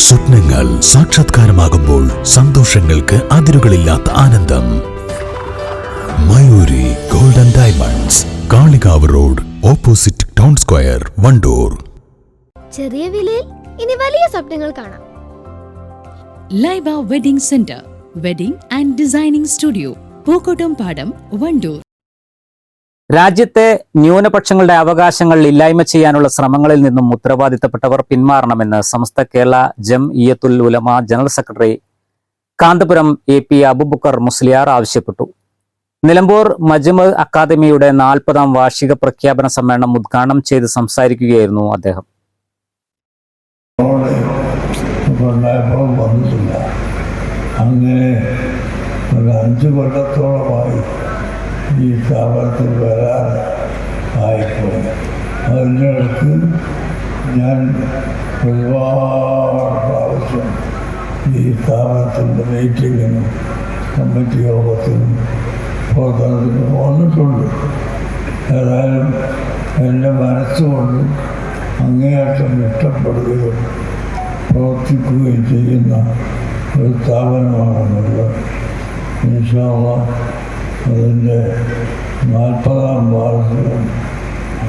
സ്വപ്നങ്ങൾ സാക്ഷാത്കാരമാകുമ്പോൾ സന്തോഷങ്ങൾക്ക് അതിരുകളില്ലാത്ത ആനന്ദം. Mayuri gold and diamonds, Kalikavu road, opposite town square, Wandoor. ചെറിയ വിലയിൽ ഇനി വലിയ സ്വപ്നങ്ങൾ കാണാം. Laiba wedding centre, wedding and designing studio, Pookkottumpadam, Wandoor. രാജ്യത്തെ ന്യൂനപക്ഷങ്ങളുടെ അവകാശങ്ങൾ ഇല്ലായ്മ ചെയ്യാനുള്ള ശ്രമങ്ങളിൽ നിന്നും ഉത്തരവാദിത്തപ്പെട്ടവർ പിന്മാറണമെന്ന് Samastha Kerala Jamiyyathul Ulama general secretary Kanthapuram AP Aboobacker Musliyar ആവശ്യപ്പെട്ടു. നിലമ്പൂർ മജ്മഅ് അക്കാദമിയുടെ 40ാം വാർഷിക പ്രഖ്യാപന സമ്മേളനം ഉദ്ഘാടനം ചെയ്ത് സംസാരിക്കുകയായിരുന്നു അദ്ദേഹം. അങ്ങനെ ഒരു 5 കൊല്ലത്തോളമായി ഈ സ്ഥാപനത്തിൽ വരാൻ ആയിപ്പോയി. അതിൻ്റെ അടുത്ത് ഞാൻ ഒരുപാട് പ്രാവശ്യം ഈ സ്ഥാപനത്തിൻ്റെ മീറ്റിങ്ങിനും കമ്മിറ്റി യോഗത്തിനും പ്രവർത്തനത്തിനും വന്നിട്ടുണ്ട്. ഏതായാലും എൻ്റെ മനസ്സുകൊണ്ട് അങ്ങേയറ്റം ഇഷ്ടപ്പെടുകയും പ്രവർത്തിക്കുകയും ചെയ്യുന്ന ഒരു സ്ഥാപനമാണെന്നുള്ളത്. ഇൻഷാ അല്ലാഹ് അതിൻ്റെ 40ാം വാർഷികം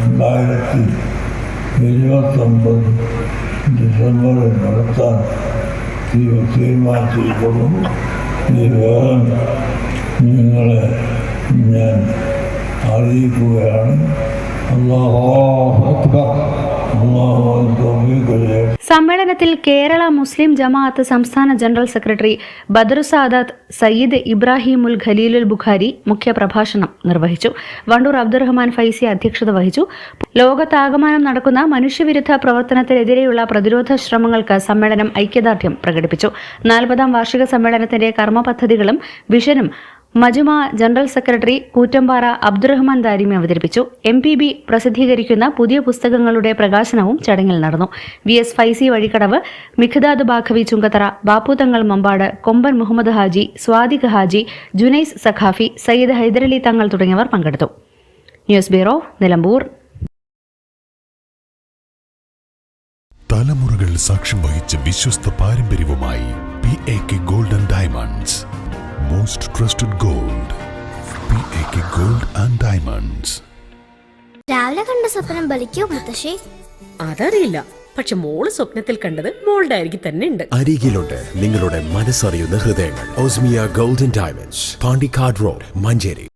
2029 ഡിസംബറിൽ നടത്താൻ തീരുമാനിച്ചിരിക്കുന്നു. ഈ വിവരം നിങ്ങളെ ഞാൻ അറിയിക്കുകയാണ്. അല്ലാഹു അക്ബർ. സമ്മേളനത്തിൽ കേരള മുസ്ലിം ജമാഅത്ത് സംസ്ഥാന ജനറൽ സെക്രട്ടറി ബദറുസാദാത്ത് സയ്യിദ് ഇബ്രാഹിമുൽ ഖലീലുൽ ബുഖാരി മുഖ്യപ്രഭാഷണം നിർവഹിച്ചു. വണ്ടൂർ അബ്ദുറഹ്മാൻ ഫൈസി അധ്യക്ഷത വഹിച്ചു. ലോകത്താകമാനം നടക്കുന്ന മനുഷ്യവിരുദ്ധ പ്രവർത്തനത്തിനെതിരെയുള്ള പ്രതിരോധ ശ്രമങ്ങൾക്ക് സമ്മേളനം ഐക്യദാർഢ്യം പ്രകടിപ്പിച്ചു. 40ാം വാർഷിക സമ്മേളനത്തിന്റെ കർമ്മപദ്ധതികളും വിഷനും മജ്മഅ ജനറൽ സെക്രട്ടറി കൂറ്റമ്പാറ അബ്ദുറഹ്മാൻ ദാരിമി അവതരിപ്പിച്ചു. MPB പ്രസിദ്ധീകരിക്കുന്ന പുതിയ പുസ്തകങ്ങളുടെ പ്രകാശനവും ചടങ്ങിൽ നടന്നു. VS ഫൈസി വഴിക്കടവ്, മിഖ്ദാദ് ബാഖവി ചുങ്കത്തറ, ബാപ്പുതങ്ങൾ മമ്പാട്, കൊമ്പൻ മുഹമ്മദ് ഹാജി, സ്വാദിഖ് ഹാജി, ജുനൈസ് സഖാഫി, സയ്യിദ് ഹൈദരലി തങ്ങൾ തുടങ്ങിയവർ പങ്കെടുത്തു. News bureau, Nilambur. തലമുറകൾ സാക്ഷ്യം വഹിച്ച വിശ്വസ്ത പാരമ്പര്യവുമായി PAK gold and diamonds. Most trusted gold. PAK Gold and Diamonds. രാവിലെ കണ്ട സ്വപ്നം ബലിക്കോ മുത്തശ്ശി? അതറിയില്ല, പക്ഷെ മോള് സ്വപ്നത്തിൽ കണ്ടത് മോളുടെ അരികിൽ തന്നെ ഉണ്ട്. അരികിലുണ്ട് നിങ്ങളുടെ മനസ്സറിയുന്ന ഹൃദയങ്ങൾ. Osmiya gold and diamonds, Pandikkad road, Manjeri.